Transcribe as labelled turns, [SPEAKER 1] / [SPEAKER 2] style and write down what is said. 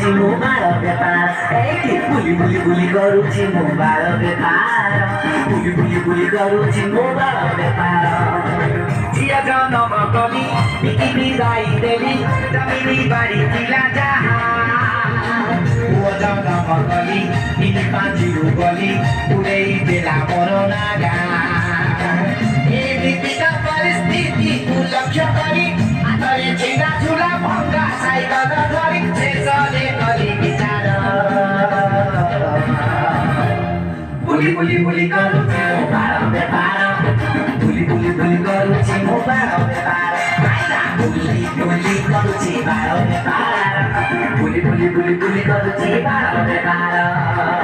[SPEAKER 1] କରୁଛି ମୁଁ ବାଳ ବେପାର ଏଇଠି ବୁଲି କରୁଛି ମୁଁ ବାଳ ବେପାର ବୁଲି କରୁଛି ମୁଁ ବାଳ ବେପାର ଝିଅ ଜନମ କଲି ବିକି ବିଦାଇ ଦେଲି ଜମିନି ବାଡ଼ି ଥିଲା ଯାହା ପୁଅ ଜନମ କଲି ତିନି ପାଞ୍ଚରୁ ଗଲି ଉଡ଼େଇ ଦେଲା ମୋର ନାଗା ଏମିତିକା ପରିସ୍ଥିତିକୁ ଲକ୍ଷ୍ୟ କରି ହାତରେ ଛିଡ଼ା ଝୁଲା ଭଙ୍ଗା ସାଇକଲ ଧରି ଶେଷରେ କଲି ବିଚାର ବୁଲି କରୁଛି ମୋ ବାଳ ବେପାର ବୁଲି କରୁଛି ମୋ ବାଳ ବେପାର ବୁଲି କରୁଛି ବାଳ ବେପାର ବୁଲି କରୁଛି ବାଳ ବେପାର